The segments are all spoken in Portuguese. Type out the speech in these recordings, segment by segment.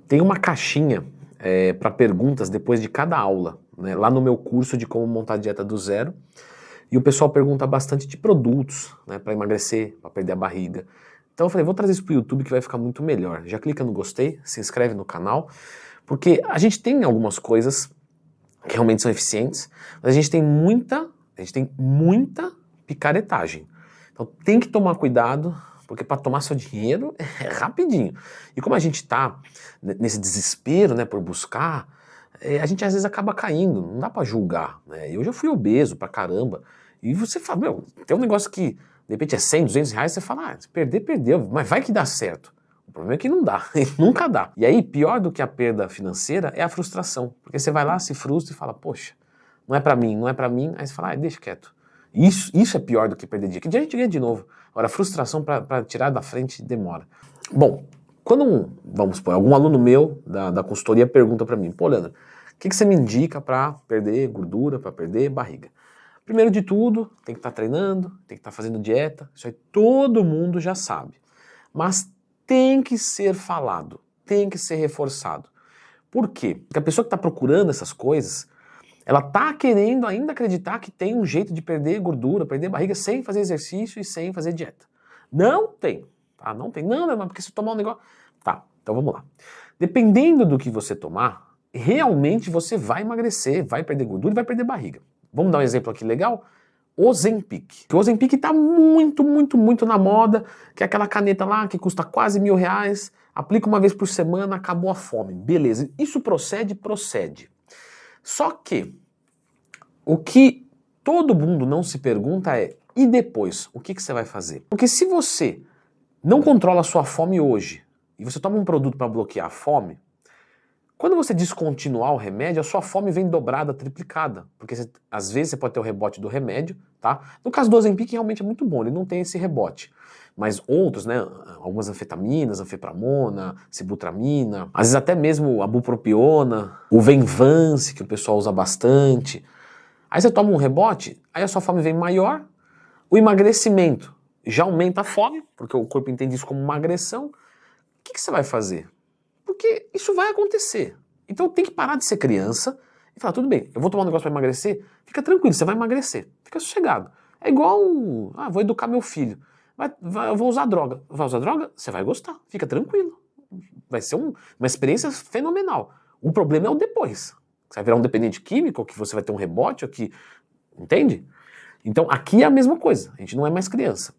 Tem uma caixinha para perguntas depois de cada aula, né, lá no meu curso de como montar dieta do zero. E o pessoal pergunta bastante de produtos, né, para emagrecer, para perder a barriga. Então eu falei, vou trazer isso para o YouTube que vai ficar muito melhor. Já clica no gostei, se inscreve no canal, porque a gente tem algumas coisas que realmente são eficientes, mas a gente tem muita picaretagem. Então tem que tomar cuidado, porque para tomar seu dinheiro é rapidinho. E como a gente está nesse desespero, né, por buscar, a gente às vezes acaba caindo, não dá para julgar, né? Eu já fui obeso pra caramba, e você fala, meu, tem um negócio que de repente é 100, 200 reais, você fala, se perder, perdeu, mas vai que dá certo. O problema é que não dá, nunca dá. E aí, pior do que a perda financeira é a frustração, porque você vai lá, se frustra e fala, poxa, não é pra mim, não é pra mim, aí você fala, deixa quieto. Isso é pior do que perder dia, que dia a gente ganha de novo. Agora, a frustração pra tirar da frente demora. Bom, quando, vamos supor, algum aluno meu da consultoria pergunta pra mim, pô, Leandro, o que você me indica pra perder gordura, pra perder barriga? Primeiro de tudo, tem que estar treinando, tem que estar fazendo dieta, isso aí todo mundo já sabe. Mas tem que ser falado, tem que ser reforçado. Por quê? Porque a pessoa que está procurando essas coisas, ela está querendo ainda acreditar que tem um jeito de perder gordura, perder barriga sem fazer exercício e sem fazer dieta. Não tem, tá? Não tem. Não, mas porque se tomar um negócio... Tá, então vamos lá. Dependendo do que você tomar, realmente você vai emagrecer, vai perder gordura e vai perder barriga. Vamos dar um exemplo aqui legal? Ozempic. O Ozempic está muito na moda, que é aquela caneta lá que custa quase R$ 1.000, aplica uma vez por semana, acabou a fome. Beleza, isso procede? Procede. Só que o que todo mundo não se pergunta é, e depois, o que você vai fazer? Porque se você não controla a sua fome hoje, e você toma um produto para bloquear a fome, quando você descontinuar o remédio, a sua fome vem dobrada, triplicada. Porque às vezes você pode ter o rebote do remédio, tá? No caso do Ozempic realmente é muito bom, ele não tem esse rebote. Mas outros, né, algumas anfetaminas, anfepramona, sibutramina, às vezes até mesmo a bupropiona, o Venvance, que o pessoal usa bastante. Aí você toma um rebote, aí a sua fome vem maior, o emagrecimento já aumenta a fome, porque o corpo entende isso como uma agressão. O que você vai fazer? Porque isso vai acontecer. Então tem que parar de ser criança e falar, tudo bem, eu vou tomar um negócio para emagrecer, fica tranquilo, você vai emagrecer, fica sossegado. É igual, vou educar meu filho, eu vou usar droga. Vai usar droga? Você vai gostar, fica tranquilo. Vai ser uma experiência fenomenal. O problema é o depois. Você vai virar um dependente químico, ou que você vai ter um rebote, ou que... Entende? Então aqui é a mesma coisa, a gente não é mais criança.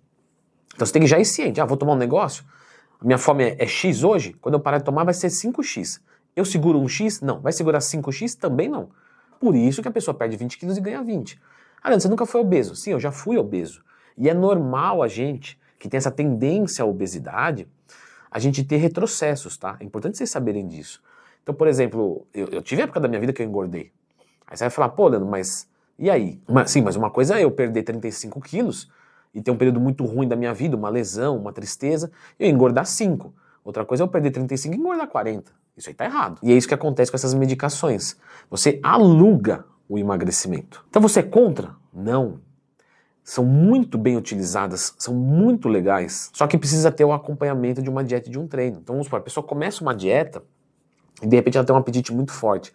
Então você tem que já ir ciente, vou tomar um negócio, minha fome é X hoje, quando eu parar de tomar vai ser 5X. Eu seguro um X? Não. Vai segurar 5X? Também não. Por isso que a pessoa perde 20 quilos e ganha 20. Leandro, você nunca foi obeso? Sim, eu já fui obeso. E é normal a gente, que tem essa tendência à obesidade, a gente ter retrocessos, tá? É importante vocês saberem disso. Então, por exemplo, eu tive época da minha vida que eu engordei. Aí você vai falar, pô, Leandro, mas e aí? Sim, mas uma coisa é eu perder 35 quilos e ter um período muito ruim da minha vida, uma lesão, uma tristeza, e eu engordar 5. Outra coisa é eu perder 35 e engordar 40. Isso aí tá errado. E é isso que acontece com essas medicações. Você aluga o emagrecimento. Então você é contra? Não. São muito bem utilizadas, são muito legais, só que precisa ter o acompanhamento de uma dieta e de um treino. Então vamos supor, a pessoa começa uma dieta e de repente ela tem um apetite muito forte.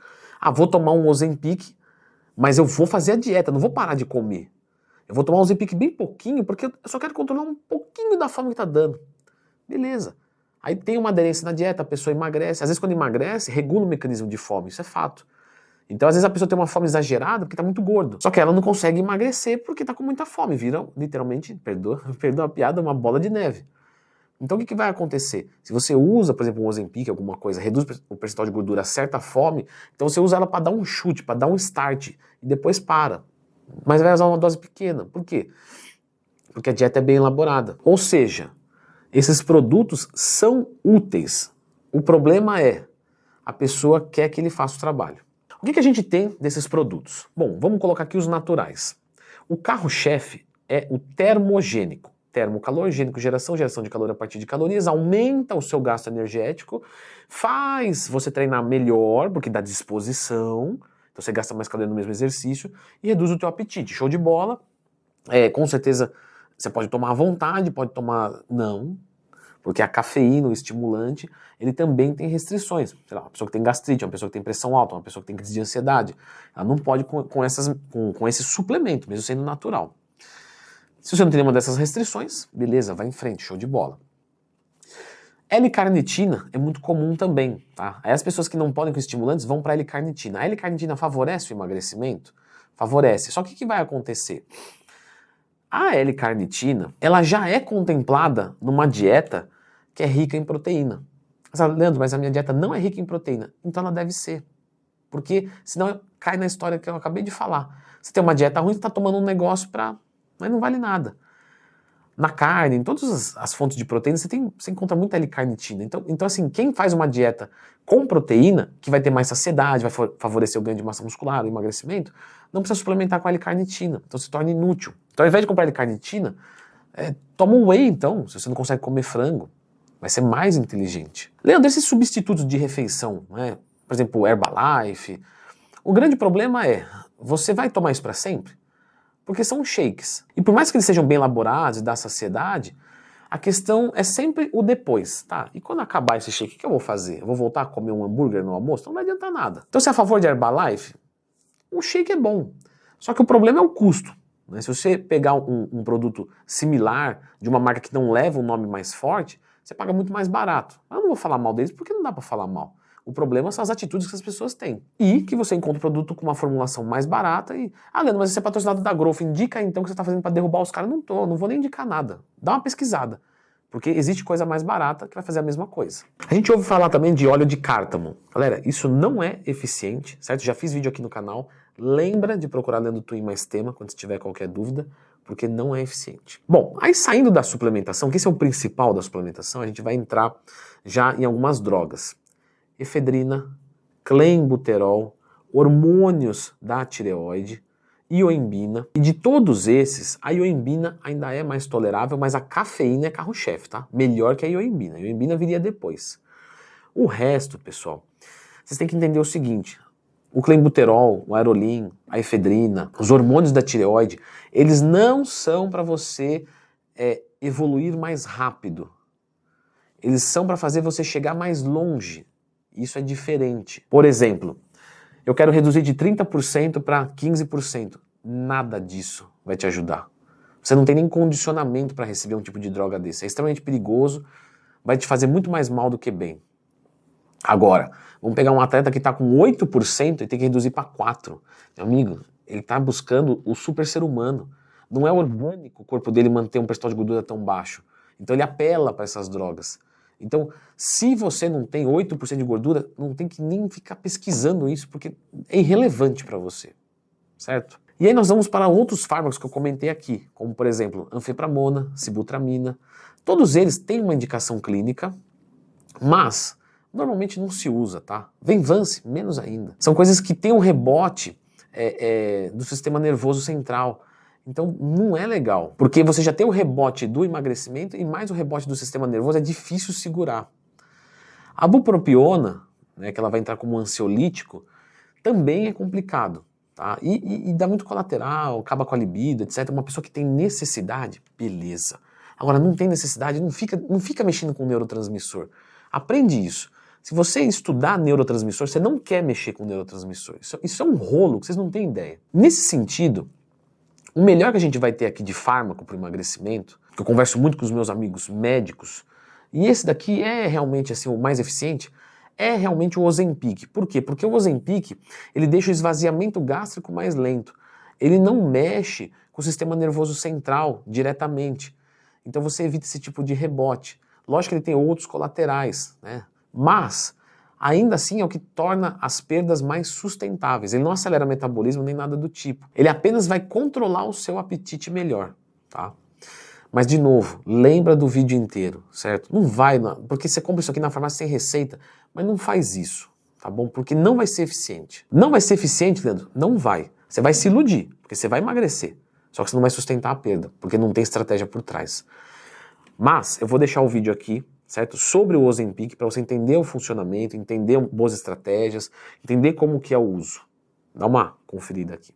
Vou tomar um Ozempic, mas eu vou fazer a dieta, não vou parar de comer. Eu vou tomar um Ozempic bem pouquinho, porque eu só quero controlar um pouquinho da fome que tá dando. Beleza. Aí tem uma aderência na dieta, a pessoa emagrece. Às vezes quando emagrece, regula o mecanismo de fome, isso é fato. Então às vezes a pessoa tem uma fome exagerada porque tá muito gordo. Só que ela não consegue emagrecer porque tá com muita fome. Vira, literalmente, perdoa a piada, uma bola de neve. Então o que vai acontecer? Se você usa, por exemplo, um Ozempic, alguma coisa, reduz o percentual de gordura, acerta a fome, então você usa ela para dar um chute, para dar um start, e depois para. Mas vai usar uma dose pequena. Por quê? Porque a dieta é bem elaborada. Ou seja, esses produtos são úteis. O problema é, a pessoa quer que ele faça o trabalho. O que a gente tem desses produtos? Bom, vamos colocar aqui os naturais. O carro-chefe é o termogênico. Termocalorgênico, geração de calor a partir de calorias, aumenta o seu gasto energético, faz você treinar melhor, porque dá disposição, então você gasta mais caloria no mesmo exercício, e reduz o teu apetite. Show de bola. Com certeza você pode tomar à vontade, pode tomar... Não. Porque a cafeína, o estimulante, ele também tem restrições. Sei lá, uma pessoa que tem gastrite, uma pessoa que tem pressão alta, uma pessoa que tem crise de ansiedade, ela não pode com esse suplemento, mesmo sendo natural. Se você não tem nenhuma dessas restrições, beleza, vai em frente, show de bola. L-carnitina é muito comum também, tá? Aí as pessoas que não podem com estimulantes vão para a L-carnitina. A L-carnitina favorece o emagrecimento? Favorece. Só que o que vai acontecer? A L-carnitina, ela já é contemplada numa dieta que é rica em proteína. Você fala, Leandro, mas a minha dieta não é rica em proteína. Então ela deve ser. Porque senão cai na história que eu acabei de falar. Você tem uma dieta ruim, você está tomando um negócio mas não vale nada. Na carne, em todas as fontes de proteína, você encontra muita L-carnitina. Então, assim, quem faz uma dieta com proteína, que vai ter mais saciedade, vai favorecer o ganho de massa muscular, o emagrecimento, não precisa suplementar com a L-carnitina. Então se torna inútil. Então ao invés de comprar L-carnitina, toma um whey então, se você não consegue comer frango. Vai ser mais inteligente. Leandro, esses substitutos de refeição, né? Por exemplo, o Herbalife, o grande problema é, você vai tomar isso para sempre? Porque são shakes. E por mais que eles sejam bem elaborados e dá saciedade, a questão é sempre o depois, tá? E quando acabar esse shake, o que eu vou fazer? Eu vou voltar a comer um hambúrguer no almoço? Então não vai adiantar nada. Então se é a favor de Herbalife, o shake é bom. Só que o problema é o custo. Né? Se você pegar um produto similar, de uma marca que não leva um nome mais forte, você paga muito mais barato. Eu não vou falar mal deles porque não dá para falar mal. O problema são as atitudes que as pessoas têm. E que você encontra um produto com uma formulação mais barata e... Ah, Leandro, mas você é patrocinado da Growth, indica então o que você está fazendo para derrubar os caras. Não vou nem indicar nada. Dá uma pesquisada. Porque existe coisa mais barata que vai fazer a mesma coisa. A gente ouve falar também de óleo de cártamo. Galera, isso não é eficiente, certo? Já fiz vídeo aqui no canal. Lembra de procurar Leandro Twin mais tema quando você tiver qualquer dúvida, porque não é eficiente. Bom, aí saindo da suplementação, que esse é o principal da suplementação, a gente vai entrar já em algumas drogas. Efedrina, clenbuterol, hormônios da tireoide, ioimbina. E de todos esses, a ioimbina ainda é mais tolerável, mas a cafeína é carro-chefe, tá? Melhor que a ioimbina. A ioimbina viria depois. O resto, pessoal, vocês têm que entender o seguinte. O clenbuterol, o aerolin, a efedrina, os hormônios da tireoide, eles não são para você evoluir mais rápido. Eles são para fazer você chegar mais longe. Isso é diferente. Por exemplo, eu quero reduzir de 30% para 15%. Nada disso vai te ajudar. Você não tem nem condicionamento para receber um tipo de droga desse. É extremamente perigoso, vai te fazer muito mais mal do que bem. Agora, vamos pegar um atleta que está com 8% e tem que reduzir para 4%. Meu amigo, ele está buscando o super ser humano. Não é orgânico o corpo dele manter um percentual de gordura tão baixo. Então ele apela para essas drogas. Então, se você não tem 8% de gordura, não tem que nem ficar pesquisando isso, porque é irrelevante para você, certo? E aí nós vamos para outros fármacos que eu comentei aqui, como por exemplo, anfepramona, sibutramina. Todos eles têm uma indicação clínica, mas normalmente não se usa, tá? Venvance, menos ainda. São coisas que têm um rebote do sistema nervoso central. Então não é legal, porque você já tem o rebote do emagrecimento e mais o rebote do sistema nervoso, é difícil segurar. A bupropiona, né, que ela vai entrar como ansiolítico, também é complicado, tá? E dá muito colateral, acaba com a libido, etc. Uma pessoa que tem necessidade, beleza. Agora não tem necessidade, não fica mexendo com o neurotransmissor. Aprende isso. Se você estudar neurotransmissor, você não quer mexer com o neurotransmissor. Isso é um rolo que vocês não têm ideia. Nesse sentido, o melhor que a gente vai ter aqui de fármaco para o emagrecimento, que eu converso muito com os meus amigos médicos, e esse daqui é realmente assim, o mais eficiente, é realmente o Ozempic. Por quê? Porque o Ozempic, ele deixa o esvaziamento gástrico mais lento. Ele não mexe com o sistema nervoso central diretamente. Então você evita esse tipo de rebote. Lógico que ele tem outros colaterais, né? Mas ainda assim é o que torna as perdas mais sustentáveis. Ele não acelera o metabolismo nem nada do tipo. Ele apenas vai controlar o seu apetite melhor, tá? Mas de novo, lembra do vídeo inteiro, certo? Não vai, porque você compra isso aqui na farmácia sem receita, mas não faz isso, tá bom? Porque não vai ser eficiente. Não vai ser eficiente, Leandro? Não vai. Você vai se iludir, porque você vai emagrecer. Só que você não vai sustentar a perda, porque não tem estratégia por trás. Mas eu vou deixar o vídeo aqui, certo? Sobre o Ozempic, para você entender o funcionamento, entender boas estratégias, entender como que é o uso. Dá uma conferida aqui.